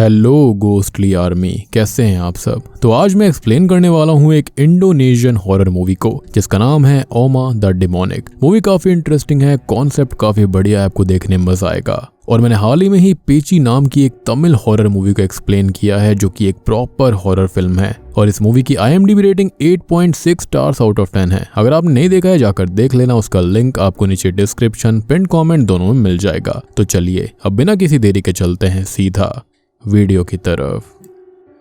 Hello ghostly army, कैसे हैं आप सब। तो आज मैं एक्सप्लेन करने वाला हूँ एक इंडोनेशियन हॉरर मूवी को जिसका नाम है ओमा द डेमोनिक। मूवी काफी इंटरेस्टिंग है, कॉन्सेप्ट काफी बढ़िया है, आपको देखने में मजा आएगा। और मैंने हाल ही में ही पेची नाम की एक तमिल हॉरर मूवी को एक्सप्लेन किया है जो कि एक प्रॉपर हॉरर फिल्म है और इस मूवी की IMDb rating 8.6 stars out of 10 है। अगर आपने नहीं देखा है जाकर देख लेना, उसका लिंक आपको नीचे डिस्क्रिप्शन पिन कमेंट दोनों में मिल जाएगा। तो चलिए अब बिना किसी देरी के चलते हैं सीधा वीडियो की तरफ।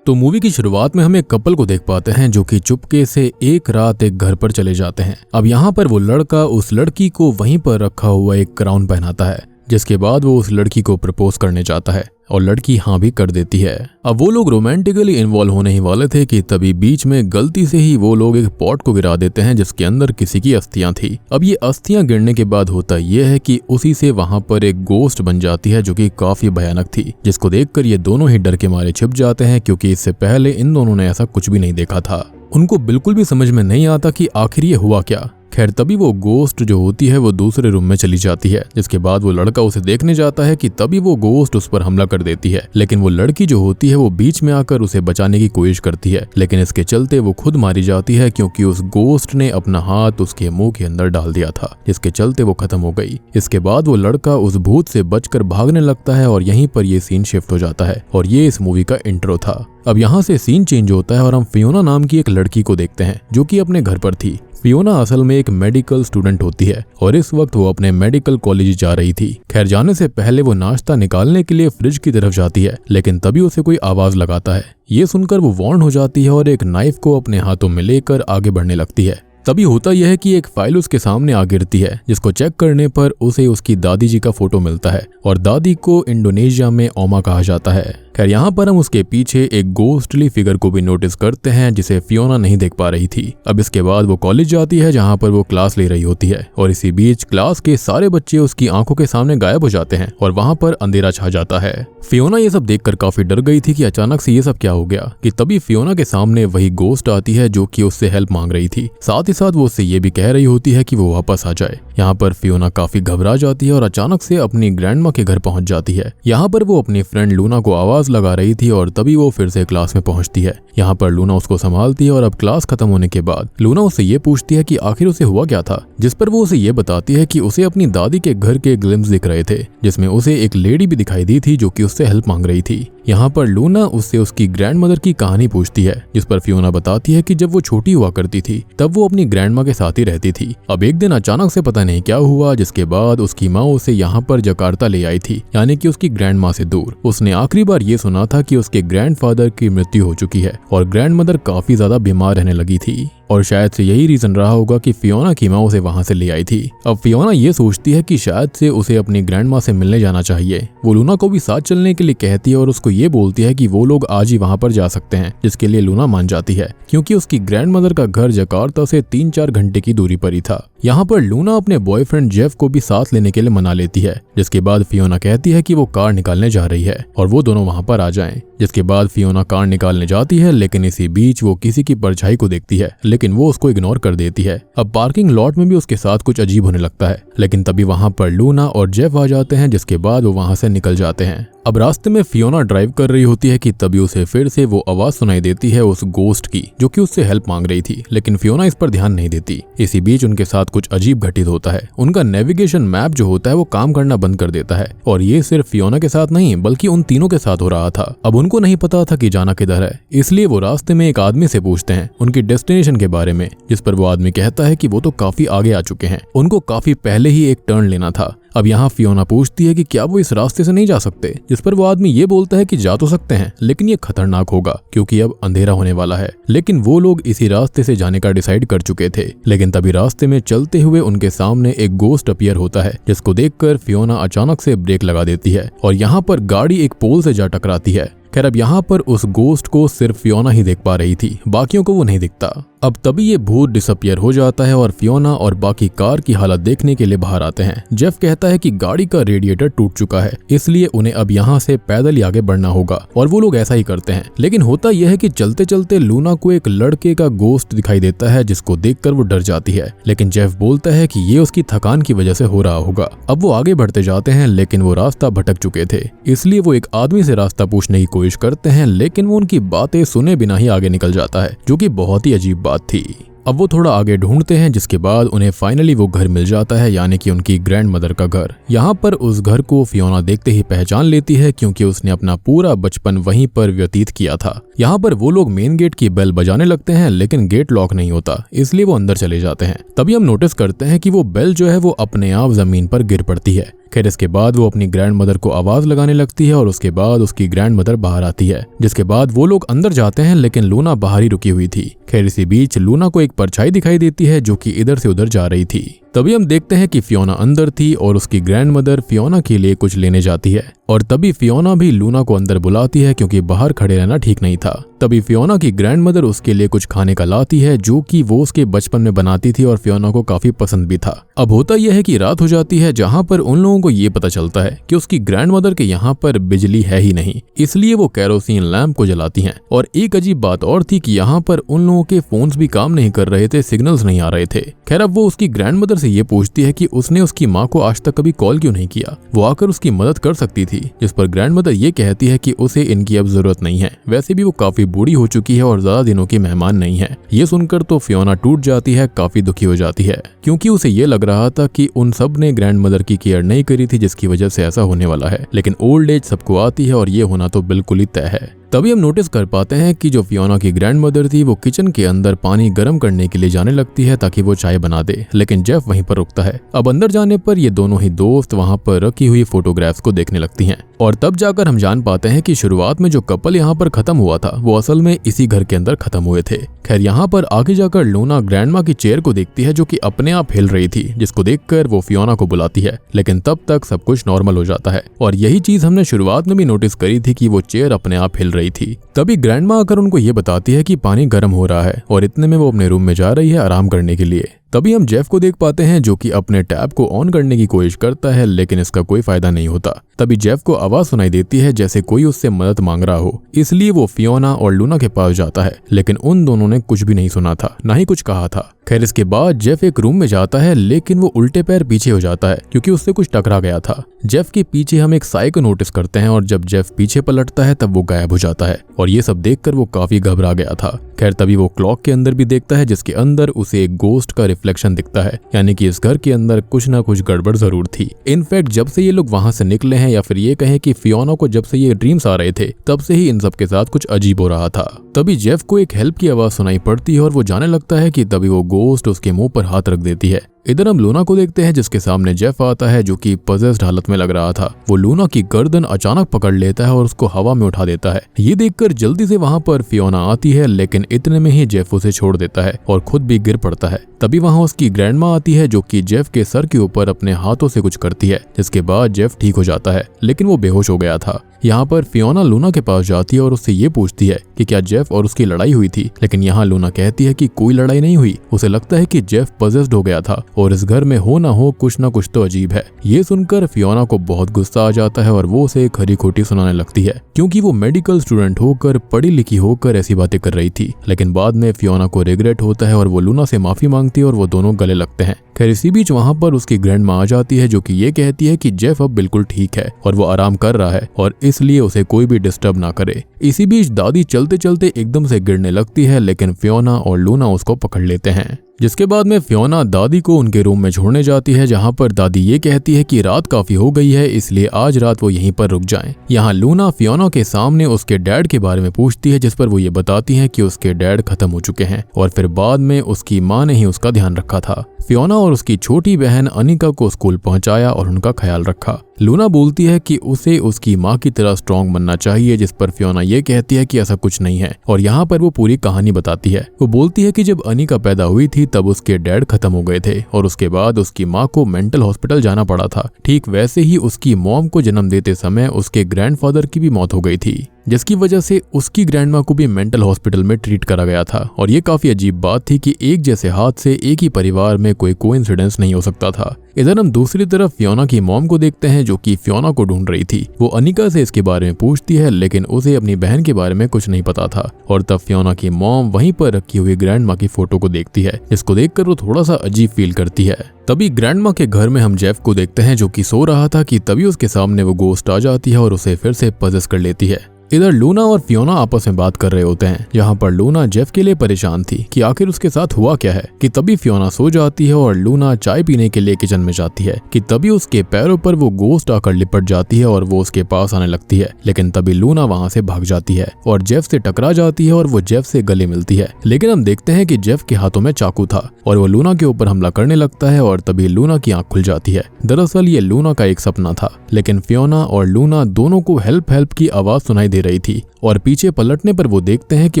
तो मूवी की शुरुआत में हम एक कपल को देख पाते हैं जो कि चुपके से एक रात एक घर पर चले जाते हैं। अब यहाँ पर वो लड़का उस लड़की को वहीं पर रखा हुआ एक क्राउन पहनाता है, जिसके बाद वो उस लड़की को प्रपोज करने चाहता है और लड़की हाँ भी कर देती है। अब वो लोग रोमांटिकली इन्वॉल्व होने ही वाले थे कि तभी बीच में गलती से ही वो लोग एक पॉट को गिरा देते हैं जिसके अंदर किसी की अस्थियां थी। अब ये अस्थियां गिरने के बाद होता ये है कि उसी से वहां पर एक गोस्ट बन जाती है जो कि काफी भयानक थी, जिसको देखकर ये दोनों ही डर के मारे छिप जाते हैं क्योंकि इससे पहले इन दोनों ने ऐसा कुछ भी नहीं देखा था। उनको बिल्कुल भी समझ में नहीं आता कि आखिर ये हुआ क्या। खैर तभी वो गोस्ट जो होती है वो दूसरे रूम में चली जाती है, जिसके बाद वो लड़का उसे देखने जाता है कि तभी वो गोस्ट उस पर हमला कर देती है। लेकिन वो लड़की जो होती है वो बीच में आकर उसे बचाने की कोशिश करती है, लेकिन इसके चलते वो खुद मारी जाती है क्योंकि उस गोस्ट ने अपना हाथ उसके मुंह के अंदर डाल दिया था, जिसके चलते वो खत्म हो गई। इसके बाद वो लड़का उस भूत से बचकर भागने लगता है और यहीं पर ये सीन शिफ्ट हो जाता है और ये इस मूवी का इंट्रो था। अब यहाँ से सीन चेंज होता है और हम फियोना नाम की एक लड़की को देखते हैं जो कि अपने घर पर थी। फियोना असल में एक मेडिकल स्टूडेंट होती है और इस वक्त वो अपने मेडिकल कॉलेज जा रही थी। खैर जाने से पहले वो नाश्ता निकालने के लिए फ्रिज की तरफ जाती है, लेकिन तभी उसे कोई आवाज लगाता है। ये सुनकर वो वार्न हो जाती है और एक नाइफ को अपने हाथों में लेकर आगे बढ़ने लगती है। तभी होता यह है कि एक फाइल उसके सामने आ गिरती है, जिसको चेक करने पर उसे उसकी दादी जी का फोटो मिलता है और दादी को इंडोनेशिया में ओमा कहा जाता है। खैर यहाँ पर हम उसके पीछे एक गोस्टली फिगर को भी नोटिस करते हैं जिसे फियोना नहीं देख पा रही थी। अब इसके बाद वो कॉलेज जाती है जहाँ पर वो क्लास ले रही होती है और इसी बीच क्लास के सारे बच्चे उसकी आंखों के सामने गायब हो जाते हैं और वहाँ पर अंधेरा छा जाता है। फियोना ये सब देखकर काफी डर गई थी कि अचानक से ये सब क्या हो गया, कि तभी फियोना के सामने वही गोस्ट आती है जो कि उससे हेल्प मांग रही थी। साथ ही साथ वो उससे ये भी कह रही होती है कि वो वापस आ जाए। यहाँ पर फियोना काफी घबरा जाती है और अचानक से अपनी ग्रैंडमा के घर पहुंच जाती है। यहाँ पर वो अपनी फ्रेंड लूना को आवाज लगा रही थी और तभी वो फिर से क्लास में पहुंचती है। यहाँ पर लूना उसको संभालती है और अब क्लास खत्म होने के बाद लूना उससे ये पूछती है कि आखिर उसे हुआ क्या था, जिस पर वो उसे ये बताती है कि उसे अपनी दादी के घर के ग्लिम्स दिख रहे थे जिसमें उसे एक लेडी भी दिखाई दी थी जो कि उससे हेल्प मांग रही थी। यहाँ पर लूना उससे उसकी ग्रैंड मदर की कहानी पूछती है, जिस पर फियोना बताती है कि जब वो छोटी हुआ करती थी तब वो अपनी ग्रैंडमा के साथ ही रहती थी। अब एक दिन अचानक से पता नहीं क्या हुआ, जिसके बाद उसकी माँ उसे यहाँ पर जकार्ता ले आई थी, यानी कि उसकी ग्रैंड माँ से दूर। उसने आखिरी बार ये सुना था कि उसके ग्रैंडफादर की मृत्यु हो चुकी है और ग्रैंड मदर काफी ज्यादा बीमार रहने लगी थी और शायद से यही रीजन रहा होगा कि फियोना की माँ उसे वहां से ले आई थी। अब फियोना ये सोचती है कि शायद से उसे अपनी ग्रैंड माँ से मिलने जाना चाहिए। वो लूना को भी साथ चलने के लिए कहती है और उसको ये बोलती है कि वो लोग आज ही वहां पर जा सकते हैं, जिसके लिए लूना मान जाती है क्योंकि उसकी ग्रैंड मदर का घर जकार्ता से 3-4 घंटे की दूरी पर ही था। यहाँ पर लूना अपने बॉयफ्रेंड जेफ को भी साथ लेने के लिए मना लेती है, जिसके बाद फियोना कहती है कि वो कार निकालने जा रही है और वो दोनों वहां पर आ जाएं। जिसके बाद फियोना कार निकालने जाती है, लेकिन इसी बीच वो किसी की परछाई को देखती है, लेकिन वो उसको इग्नोर कर देती है। अब पार्किंग लॉट में भी उसके साथ कुछ अजीब होने लगता है, लेकिन तभी वहां पर लूना और जेफ आ जाते हैं, जिसके बाद वो वहां से निकल जाते हैं। अब रास्ते में फियोना ड्राइव कर रही होती है कि तभी उसे फिर से वो आवाज सुनाई देती है उस गोस्ट की जो कि उससे हेल्प मांग रही थी, लेकिन फियोना इस पर ध्यान नहीं देती। इसी बीच उनके साथ कुछ अजीब घटित होता है। उनका नेविगेशन मैप जो होता है वो काम करना बंद कर देता है और ये सिर्फ फियोना के साथ नहीं बल्कि उन तीनों के साथ हो रहा था। अब उनको नहीं पता था कि जाना किधर है, इसलिए वो रास्ते में एक आदमी से पूछते हैं उनकी डेस्टिनेशन के बारे में, जिस पर वो आदमी कहता है कि वो तो काफी आगे आ चुके हैं, उनको काफी पहले ही एक टर्न लेना था। अब यहाँ फियोना पूछती है कि क्या वो इस रास्ते से नहीं जा सकते, जिस पर वो आदमी ये बोलता है कि जा तो सकते हैं लेकिन ये खतरनाक होगा क्योंकि अब अंधेरा होने वाला है। लेकिन वो लोग इसी रास्ते से जाने का डिसाइड कर चुके थे। लेकिन तभी रास्ते में चलते हुए उनके सामने एक गोस्ट अपीयर होता है, जिसको देखकर फियोना अचानक से ब्रेक लगा देती है और यहाँ पर गाड़ी एक पोल से जा टकराती है। खैर अब यहाँ पर उस गोस्ट को सिर्फ फियोना ही देख पा रही थी, बाकियों को वो नहीं दिखता। अब तभी ये भूत डिसअपियर हो जाता है और फियोना और बाकी कार की हालत देखने के लिए बाहर आते हैं। जेफ कहता है कि गाड़ी का रेडिएटर टूट चुका है, इसलिए उन्हें अब यहाँ से पैदल ही आगे बढ़ना होगा और वो लोग ऐसा ही करते हैं। लेकिन होता यह है कि चलते चलते लूना को एक लड़के का गोश्त दिखाई देता है, जिसको देखकर वो डर जाती है। लेकिन जेफ बोलता है कि ये उसकी थकान की वजह से हो रहा होगा। अब वो आगे बढ़ते जाते हैं, लेकिन वो रास्ता भटक चुके थे, इसलिए वो एक आदमी से रास्ता पूछने की कोशिश करते हैं, लेकिन वो उनकी बातें सुने बिना ही आगे निकल जाता है, जो कि बहुत ही अजीब बात थी। अब वो थोड़ा आगे ढूंढते हैं, जिसके बाद उन्हें फाइनली वो घर मिल जाता है, यानी कि उनकी ग्रैंड मदर का घर। यहाँ पर उस घर को फियोना देखते ही पहचान लेती है, क्योंकि उसने अपना पूरा बचपन वहीं पर व्यतीत किया था। यहाँ पर वो लोग मेन गेट की बेल बजाने लगते हैं, लेकिन गेट लॉक नहीं होता, इसलिए वो अंदर चले जाते हैं। तभी हम नोटिस करते हैं कि वो बेल जो है वो अपने आप जमीन पर गिर पड़ती है। खैर इसके बाद वो अपनी ग्रैंड मदर को आवाज लगाने लगती है और उसके बाद उसकी ग्रैंड मदर बाहर आती है, जिसके बाद वो लोग अंदर जाते हैं, लेकिन लूना बाहर ही रुकी हुई थी। खैर इसी बीच लूना को एक परछाई दिखाई देती है, जो कि इधर से उधर जा रही थी। तभी हम देखते हैं कि फियोना अंदर थी और उसकी ग्रैंड मदर फियोना के लिए कुछ लेने जाती है, और तभी फियोना भी लूना को अंदर बुलाती है, क्योंकि बाहर खड़े रहना ठीक नहीं था। तभी फियोना की ग्रैंड मदर उसके लिए कुछ खाने का लाती है, जो कि वो उसके बचपन में बनाती थी और फियोना को काफी पसंद भी था। अब होता यह है कि रात हो जाती है, जहाँ पर उन लोगों को ये पता चलता है कि उसकी ग्रैंड मदर के यहाँ पर बिजली है ही नहीं, इसलिए वो कैरोसिन लैंप को जलाती हैं। और एक अजीब बात और थी कि यहाँ पर उन लोगों के फोन्स भी काम नहीं कर रहे थे, सिग्नल्स नहीं आ रहे थे। खैर अब वो उसकी ग्रैंड मदर से ये पूछती है कि उसने उसकी माँ को आज तक कभी कॉल क्यों नहीं किया, वो आकर उसकी मदद कर सकती थी। जिस पर ग्रैंड मदर ये कहती है कि उसे इनकी अब जरूरत नहीं है, वैसे भी वो काफी बूढ़ी हो चुकी है और ज्यादा दिनों की मेहमान नहीं है। ये सुनकर तो फियोना टूट जाती है, काफी दुखी हो जाती है, क्योंकि उसे ये लग रहा था कि उन सब ने ग्रैंड मदर की केयर नहीं करी थी, जिसकी वजह से ऐसा होने वाला है। लेकिन ओल्ड एज सबको आती है और ये होना तो बिल्कुल ही तय है। तभी हम नोटिस कर पाते हैं कि जो फियोना की ग्रैंड मदर थी वो किचन के अंदर पानी गर्म करने के लिए जाने लगती है, ताकि वो चाय बना दे, लेकिन जेफ वहीं पर रुकता है। अब अंदर जाने पर ये दोनों ही दोस्त वहां पर रखी हुई फोटोग्राफ्स को देखने लगती हैं, और तब जाकर हम जान पाते हैं कि शुरुआत में जो कपल यहाँ पर खत्म हुआ था वो असल में इसी घर के अंदर खत्म हुए थे। खैर यहाँ पर आगे जाकर लूना ग्रैंडमा की चेयर को देखती है, जो कि अपने आप हिल रही थी, जिसको देखकर वो फियोना को बुलाती है, लेकिन तब तक सब कुछ नॉर्मल हो जाता है। और यही चीज हमने शुरुआत में भी नोटिस करी थी कि वो चेयर अपने आप हिल रही थी। तभी ग्रैंडमा आकर उनको ये बताती है कि पानी गर्म हो रहा है, और इतने में वो अपने रूम में जा रही है आराम करने के लिए। तभी हम जेफ को देख पाते हैं, जो कि अपने टैब को ऑन करने की कोशिश करता है, लेकिन इसका कोई फायदा नहीं होता। तभी जेफ को आवाज सुनाई देती है, जैसे कोई उससे मदद मांग रहा हो, इसलिए वो फियोना और लूना के पास जाता है, लेकिन उन दोनों ने कुछ भी नहीं सुना था, ना ही कुछ कहा था। खैर इसके बाद जेफ एक रूम में जाता है, लेकिन वो उल्टे पैर पीछे हो जाता है, क्योंकि उससे कुछ टकरा गया था। जेफ के पीछे हम एक साई को नोटिस करते हैं, और जब जेफ पीछे पलटता है तब वो गायब हो जाता है, और ये सब देखकर वो काफी घबरा गया था। खैर तभी वो क्लॉक के अंदर भी देखता है, जिसके अंदर उसे एक गोस्ट का रिफ्लेक्शन दिखता है, यानी कि इस घर के अंदर कुछ ना कुछ गड़बड़ जरूर थी। इनफैक्ट जब से ये लोग वहां से निकले हैं, या फिर ये कहें कि फियोना को जब से ये ड्रीम्स आ रहे थे, तब से ही इन सब के साथ कुछ अजीब हो रहा था। तभी जेफ को एक हेल्प की आवाज सुनाई पड़ती है, और वो जाने लगता है कि तभी वो गोस्ट उसके मुंह पर हाथ रख देती है। इधर हम लूना को देखते हैं, जिसके सामने जेफ आता है, जो कि पजेस्ड हालत में लग रहा था। वो लूना की गर्दन अचानक पकड़ लेता है और उसको हवा में उठा देता है। ये देखकर जल्दी से वहां पर फियोना आती है, लेकिन इतने में ही जेफ उसे छोड़ देता है और खुद भी गिर पड़ता है। तभी वहां उसकी ग्रैंडमा आती है, जो कि जेफ के सर के ऊपर अपने हाथों से कुछ करती है, जिसके बाद जेफ ठीक हो जाता है, लेकिन वो बेहोश हो गया था। यहाँ पर फियोना लूना के पास जाती है और उससे ये पूछती है कि क्या जेफ और उसकी लड़ाई हुई थी, लेकिन यहाँ लूना कहती है कि कोई लड़ाई नहीं हुई। उसे लगता है कि जेफ पजेस्ड हो गया था, और इस घर में हो ना हो कुछ ना कुछ तो अजीब है। ये सुनकर फियोना को बहुत गुस्सा आ जाता है, और वो उसे खरी खोटी सुनाने लगती है, क्योंकि वो मेडिकल स्टूडेंट होकर, पढ़ी लिखी होकर ऐसी बातें कर रही थी। लेकिन बाद में फियोना को रिग्रेट होता है, और वो लूना से माफी मांगती है, और वो दोनों गले लगते हैं। खैर इसी बीच वहां पर उसकी ग्रैंडमा आ जाती है, जो कि ये कहती है कि जेफ अब बिल्कुल ठीक है और वो आराम कर रहा है, और इसलिए उसे कोई भी डिस्टर्ब ना करे। इसी बीच दादी चलते चलते एकदम से गिरने लगती है, लेकिन फियोना और लूना उसको पकड़ लेते हैं, जिसके बाद में फियोना दादी को उनके रूम में छोड़ने जाती है, जहां पर दादी ये कहती है कि रात काफी हो गई है, इसलिए आज रात वो यहीं पर रुक जाएं। यहाँ लूना फियोना के सामने उसके डैड के बारे में पूछती है, जिस पर वो ये बताती है कि उसके डैड खत्म हो चुके हैं, और फिर बाद में उसकी माँ ने ही उसका ध्यान रखा था। फियोना और उसकी छोटी बहन अनिका को स्कूल पहुंचाया और उनका ख्याल रखा। लूना बोलती है कि उसे उसकी माँ की तरह स्ट्रॉन्ग बनना चाहिए, जिस पर फियोना ये कहती है कि ऐसा कुछ नहीं है, और यहाँ पर वो पूरी कहानी बताती है। वो बोलती है कि जब अनिका पैदा हुई थी तब उसके डैड खत्म हो गए थे, और उसके बाद उसकी माँ को मेंटल हॉस्पिटल जाना पड़ा था। ठीक वैसे ही उसकी मॉम को जन्म देते समय उसके ग्रैंडफादर की भी मौत हो गई थी। जिसकी वजह से उसकी ग्रैंडमा को भी मेंटल हॉस्पिटल में ट्रीट करा गया था। और ये काफी अजीब बात थी कि एक जैसे हाथ से एक ही परिवार में कोई कोइंसिडेंस नहीं हो सकता था। इधर हम दूसरी तरफ फियोना की मॉम को देखते हैं, जो कि फियोना को ढूंढ रही थी। वो अनिका से इसके बारे में पूछती है, लेकिन उसे अपनी बहन के बारे में कुछ नहीं पता था। और तब फियोना की मॉम वहीं पर रखी हुई ग्रैंडमा की फोटो को देखती है, जिसको देखकर वो थोड़ा सा अजीब फील करती है। तभी ग्रैंडमा के घर में हम जेफ को देखते हैं, जो कि सो रहा था कि तभी उसके सामने वो गोस्ट आ जाती है और उसे फिर से पजेस कर लेती है। इधर लूना और फियोना आपस में बात कर रहे होते हैं, जहाँ पर लूना जेफ के लिए परेशान थी कि आखिर उसके साथ हुआ क्या है। कि तभी फियोना सो जाती है और लूना चाय पीने के लिए किचन में जाती है। कि तभी उसके पैरों पर वो गोस्ट आकर लिपट जाती है और वो उसके पास आने लगती है। लेकिन तभी लूना वहाँ से भाग जाती है और जेफ से टकरा जाती है और वो जेफ से गले मिलती है। लेकिन हम देखते हैं कि जेफ के हाथों में चाकू था और वो लूना के ऊपर हमला करने लगता है और तभी लूना की आंख खुल जाती है। दरअसल ये लूना का एक सपना था, लेकिन फियोना और लूना दोनों को हेल्प हेल्प की आवाज सुनाई दे रही थी। और पीछे पलटने पर वो देखते हैं कि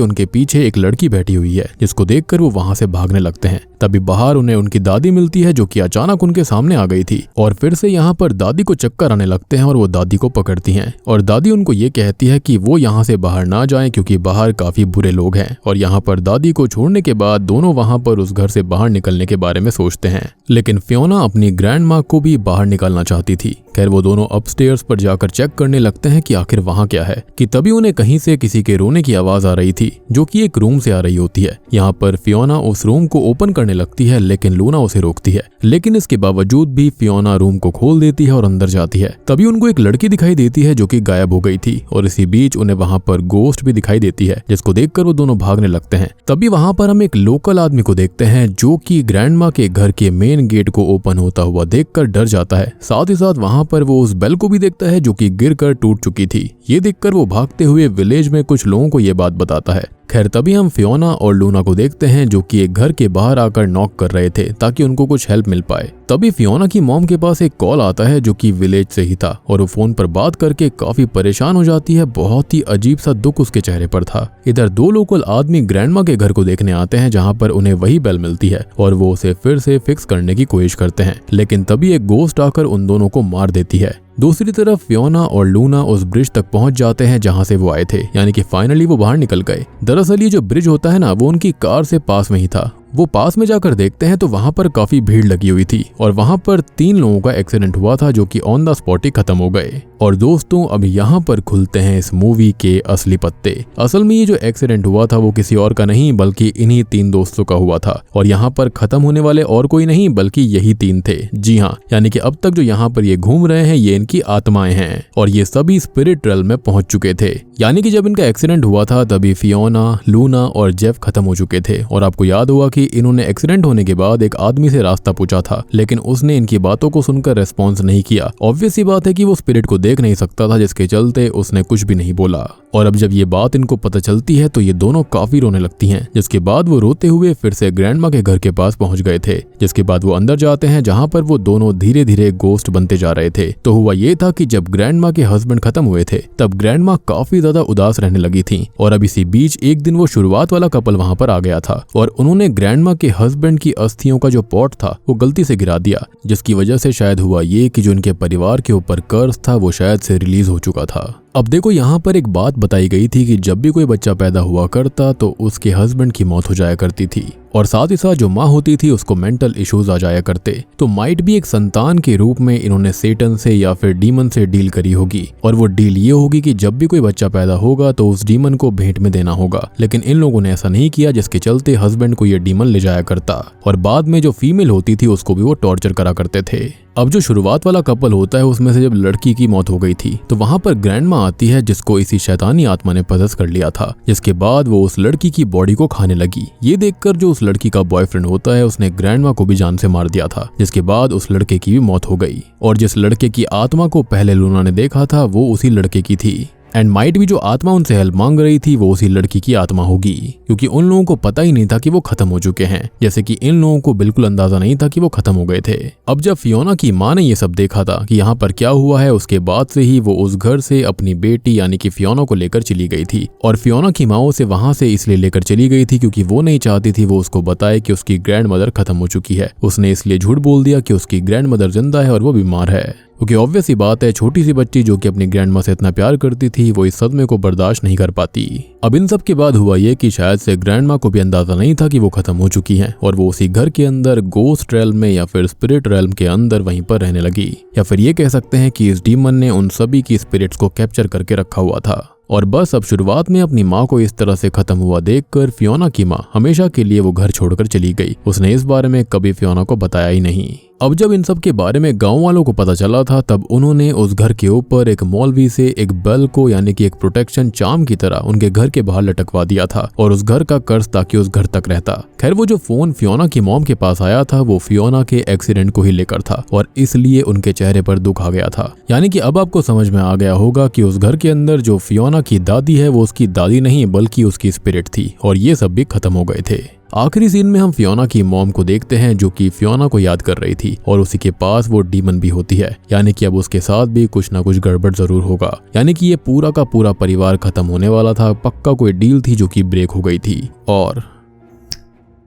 उनके पीछे एक लड़की बैठी हुई है, जिसको देखकर वो वहां से भागने लगते हैं। तभी बाहर उन्हें उनकी दादी मिलती है, जो कि अचानक उनके सामने आ गई थी। और फिर से यहाँ पर दादी को चक्कर आने लगते हैं और वो दादी को पकड़ती हैं। और दादी उनको ये कहती है कि वो यहाँ से बाहर ना जाएं, क्योंकि बाहर काफी बुरे लोग हैं। और यहाँ पर दादी को छोड़ने के बाद दोनों वहाँ पर उस घर से बाहर निकलने के बारे में सोचते हैं। लेकिन फियोना अपनी ग्रैंडमा को भी बाहर निकालना चाहती थी। खैर वो दोनों अपस्टेयर्स पर जाकर चेक करने लगते हैं कि आखिर वहाँ क्या है। कि तभी उन्हें कहीं से किसी के रोने की आवाज आ रही थी, जो कि एक रूम से आ रही होती है। यहाँ पर फियोना उस रूम को ओपन करने लगती है, लेकिन लूना उसे रोकती है। लेकिन इसके बावजूद भी फियोना रूम को खोल देती है और अंदर जाती है। तभी उनको एक लड़की दिखाई देती है, जो कि गायब हो गई थी। और इसी बीच उन्हें वहाँ पर गोस्ट भी दिखाई देती है, जिसको देखकर वो दोनों भागने लगते हैं। तभी वहाँ पर हम एक लोकल आदमी को देखते हैं, जो कि ग्रैंडमा के घर के मेन गेट को ओपन होता हुआ देखकर डर जाता है। साथ ही साथ वहाँ पर वो उस बेल को भी देखता है, जो कि गिरकर टूट चुकी थी। ये देखकर वो भागते हुए विलेज में कुछ लोगों को ये बात बताता है। खैर तभी हम फियोना और लूना को देखते हैं, जो कि एक घर के बाहर आकर नॉक कर रहे थे ताकि उनको कुछ हेल्प मिल पाए। तभी फियोना की मॉम के पास एक कॉल आता है, जो कि विलेज से ही था। और वो फोन पर बात करके काफी परेशान हो जाती है। बहुत ही अजीब सा दुख उसके चेहरे पर था। इधर दो लोकल आदमी ग्रैंडमा के घर को देखने आते हैं, जहाँ पर उन्हें वही बेल मिलती है और वो उसे फिर से फिक्स करने की कोशिश करते हैं। लेकिन तभी एक गोस्ट आकर उन दोनों को मार देती है। दूसरी तरफ फियोना और लूना उस ब्रिज तक पहुंच जाते हैं, जहां से वो आए थे, यानी कि फाइनली वो बाहर निकल गए। दरअसल ये जो ब्रिज होता है ना, वो उनकी कार से पास में ही था। वो पास में जाकर देखते हैं तो वहां पर काफी भीड़ लगी हुई थी और वहां पर 3 लोगों का एक्सीडेंट हुआ था, जो कि ऑन द स्पॉट ही खत्म हो गए। और दोस्तों अब यहाँ पर खुलते हैं इस मूवी के असली पत्ते। असल में ये जो एक्सीडेंट हुआ था वो किसी और का नहीं, बल्कि इन्हीं 3 दोस्तों का हुआ था। और यहाँ पर खत्म होने वाले और कोई नहीं, बल्कि यही 3 थे। जी हाँ, यानी कि अब तक जो यहाँ पर ये घूम रहे हैं, ये इनकी आत्माएं हैं और ये सभी स्पिरिट रेल्म में पहुंच चुके थे। यानी कि जब इनका एक्सीडेंट हुआ था तभी फियोना, लूना और जेफ खत्म हो चुके थे। और आपको याद होगा कि इन्होंने एक्सीडेंट होने के बाद एक आदमी से रास्ता पूछा था, लेकिन उसने इनकी बातों को सुनकर रेस्पॉन्स नहीं किया। ऑब्वियस सी बात है कि वो स्पिरिट को देख नहीं सकता था, जिसके चलते उसने कुछ भी नहीं बोला। और अब जब ये बात इनको पता चलती है तो ये दोनों काफी रोने लगती हैं, जिसके बाद वो रोते हुए फिर से ग्रैंडमा के घर के पास पहुंच गए थे। जिसके बाद वो अंदर जाते हैं, जहां पर वो दोनों धीरे धीरे गोस्ट बनते जा रहे थे। तो हुआ ये था कि जब ग्रैंडमा के हस्बैंड खत्म हुए थे, तब ग्रैंडमा काफी ज्यादा उदास रहने लगी थी। और अब इसी बीच एक दिन वो शुरुआत वाला कपल वहां पर आ गया था और उन्होंने ग्रैंडमा के हस्बैंड की अस्थियों का जो पॉट था वो गलती से गिरा दिया, जिसकी वजह से शायद हुआ ये कि जो इनके परिवार के ऊपर कर्ज था वो शायद से रिलीज हो चुका था। अब देखो यहाँ पर एक बात बताई गई थी कि जब भी कोई बच्चा पैदा हुआ करता तो उसके हस्बैंड की मौत हो जाया करती थी और साथ ही साथ जो माँ होती थी उसको मेंटल इश्यूज आ जाया करते। तो माइट भी एक संतान के रूप में इन्होंने सेटन से या फिर डीमन से डील करी होगी और वो डील ये होगी कि जब भी कोई बच्चा पैदा होगा तो उस डीमन को भेंट में देना होगा। लेकिन इन लोगों ने ऐसा नहीं किया, जिसके चलते हस्बैंड को ये डीमन ले जाया करता और बाद में जो फीमेल होती थी उसको भी वो टॉर्चर करा करते थे। अब जो शुरुआत वाला कपल होता है उसमें से जब लड़की की मौत हो गई थी तो वहां पर ग्रैंडमा आती है, जिसको इसी शैतानी आत्मा ने पजस कर लिया था। जिसके बाद वो उस लड़की की बॉडी को खाने लगी। ये देखकर जो उस लड़की का बॉयफ्रेंड होता है उसने ग्रैंडमा को भी जान से मार दिया था, जिसके बाद उस लड़के की भी मौत हो गई। और जिस लड़के की आत्मा को पहले लूना ने देखा था वो उसी लड़के की थी। एंड माइट भी जो आत्मा उनसे हेल्प मांग रही थी वो उसी लड़की की आत्मा होगी, क्योंकि उन लोगों को पता ही नहीं था कि वो खत्म हो चुके हैं, जैसे कि इन लोगों को बिल्कुल अंदाजा नहीं था कि वो खत्म हो गए थे। अब जब फियोना की माँ ने ये सब देखा था कि यहाँ पर क्या हुआ है, उसके बाद से ही वो उस घर से अपनी बेटी यानी कि फियोना को लेकर चली गई थी। और फियोना की माँ उसे वहां से इसलिए लेकर चली गई थी क्योंकि वो नहीं चाहती थी वो उसको बताए कि उसकी ग्रैंड मदर खत्म हो चुकी है। उसने इसलिए झूठ बोल दिया कि उसकी ग्रैंड मदर जिंदा है और वो बीमार है। क्योंकि ऑब्वियस ही बात है, छोटी सी बच्ची जो कि अपनी ग्रैंड माँ से इतना प्यार करती थी वो इस सदमे को बर्दाश्त नहीं कर पाती। अब इन सब के बाद हुआ ये कि शायद से ग्रैंड माँ को भी अंदाजा नहीं था कि वो खत्म हो चुकी हैं और वो उसी घर के अंदर गोस्ट रेल्म में या फिर स्पिरिट रेल्म के अंदर वहीं पर रहने लगी, या फिर ये कह सकते हैं कि इस डीमन ने उन सभी की स्पिरिट्स को कैप्चर करके रखा हुआ था। और बस अब शुरुआत में अपनी माँ को इस तरह से खत्म हुआ देखकर फियोना की माँ हमेशा के लिए वो घर छोड़कर चली गई। उसने इस बारे में कभी फियोना को बताया ही नहीं। अब जब इन सब के बारे में गांव वालों को पता चला था तब उन्होंने उस घर के ऊपर एक मौलवी से एक बेल को यानी कि एक प्रोटेक्शन चार्म की तरह उनके घर के बाहर लटकवा दिया था और उस घर का कर्ज ताकि उस घर तक रहता। खैर वो जो फोन फियोना की मॉम के पास आया था वो फियोना के एक्सीडेंट को ही लेकर था और इसलिए उनके चेहरे पर दुख आ गया था। यानी कि अब आपको समझ में आ गया होगा कि उस घर के अंदर जो फियोना की दादी है वो उसकी दादी नहीं बल्कि उसकी स्पिरिट थी और ये सब भी खत्म हो गए थे। आखिरी सीन में हम फियोना की मॉम को देखते हैं जो कि फियोना को याद कर रही थी और उसी के पास वो डीमन भी होती है, यानी कि अब उसके साथ भी कुछ ना कुछ गड़बड़ जरूर होगा। यानी कि ये पूरा का पूरा परिवार खत्म होने वाला था, पक्का कोई डील थी जो कि ब्रेक हो गई थी। और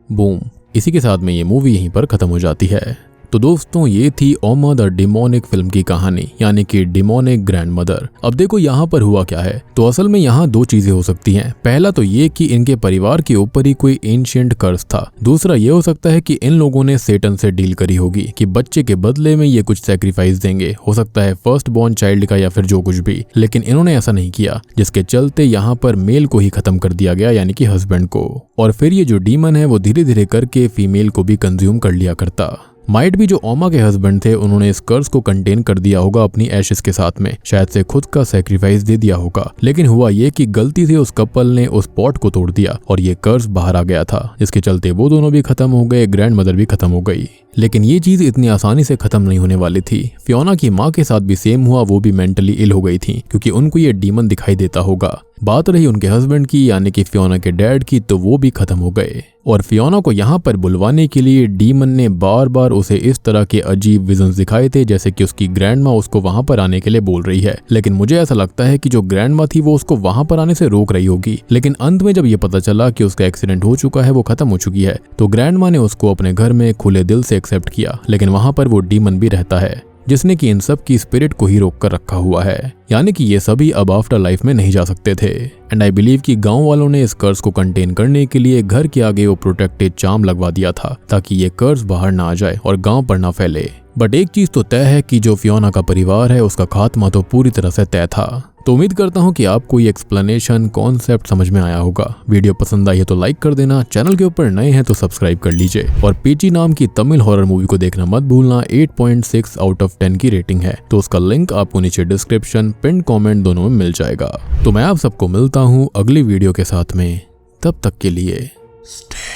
बूम, इसी के साथ में ये मूवी यहीं पर खत्म हो जाती है। तो दोस्तों ये थी ओमा द डिमोनिक फिल्म की कहानी, यानी कि डिमोनिक ग्रैंडमदर। अब देखो यहाँ पर हुआ क्या है, तो असल में यहाँ दो चीजें हो सकती हैं। पहला तो ये कि इनके परिवार के ऊपर ही कोई एंशिएंट कर्स था। दूसरा ये हो सकता है कि इन लोगों ने सेटन से डील करी होगी कि बच्चे के बदले में ये कुछ सैक्रिफाइस देंगे, हो सकता है फर्स्ट बॉर्न चाइल्ड का या फिर जो कुछ भी, लेकिन इन्होंने ऐसा नहीं किया, जिसके चलते यहाँ पर मेल को ही खत्म कर दिया गया, यानी कि हस्बैंड को। और फिर ये जो डीमन है वो धीरे धीरे करके फीमेल को भी कंज्यूम कर लिया करता। माइट भी जो ओमा के हस्बैंड थे उन्होंने इस कर्ज को कंटेन कर दिया होगा अपनी एशेस के साथ में, शायद से खुद का सैक्रिफाइस दे दिया होगा, लेकिन हुआ ये कि गलती से उस कपल ने उस पॉट को तोड़ दिया और ये कर्ज बाहर आ गया था, जिसके चलते वो दोनों भी खत्म हो गए, ग्रैंड मदर भी खत्म हो गई। लेकिन ये चीज इतनी आसानी से खत्म नहीं होने वाली थी। फियोना की माँ के साथ भी सेम हुआ, वो भी मेंटली इल हो गई थी क्योंकि उनको ये डीमन दिखाई देता होगा। बात रही उनके हस्बैंड की यानी कि फियोना के डैड की, तो वो भी खत्म हो गए। और फियोना को यहाँ पर बुलवाने के लिए डीमन ने बार बार उसे इस तरह के अजीब विजन्स दिखाए थे जैसे कि उसकी ग्रैंड माँ उसको वहां पर आने के लिए बोल रही है। लेकिन मुझे ऐसा लगता है कि जो ग्रैंड माँ थी वो उसको वहां पर आने से रोक रही होगी, लेकिन अंत में जब ये पता चला कि उसका एक्सीडेंट हो चुका है, वो खत्म हो चुकी है, तो ग्रैंड माँ ने उसको अपने घर में खुले दिल से एक्सेप्ट किया। लेकिन वहां पर वो डीमन भी रहता है जिसने कि इन सब की स्पिरिट को ही रोक कर रखा हुआ है, यानी कि ये सभी अब आफ्टर लाइफ में नहीं जा सकते थे। एंड आई बिलीव कि गांव वालों ने इस कर्ज को कंटेन करने के लिए घर के आगे वो प्रोटेक्टेड चार्म लगवा दिया था ताकि ये कर्ज बाहर ना आ जाए और गांव पर ना फैले। बट एक चीज तो तय है कि जो फियोना का परिवार है उसका खात्मा तो पूरी तरह से तय था। तो उम्मीद करता हूँ कि आपको ये एक्सप्लेनेशन कॉन्सेप्ट समझ में आया होगा। वीडियो पसंद आई है तो लाइक कर देना, चैनल के ऊपर नए हैं तो सब्सक्राइब कर लीजिए और पेची नाम की तमिल हॉरर मूवी को देखना मत भूलना। 8.6 आउट ऑफ 10 की रेटिंग है, तो उसका लिंक आपको नीचे डिस्क्रिप्शन, पिन कमेंट दोनों में मिल जाएगा। तो मैं आप सबको मिलता हूँ अगली वीडियो के साथ में, तब तक के लिए स्टे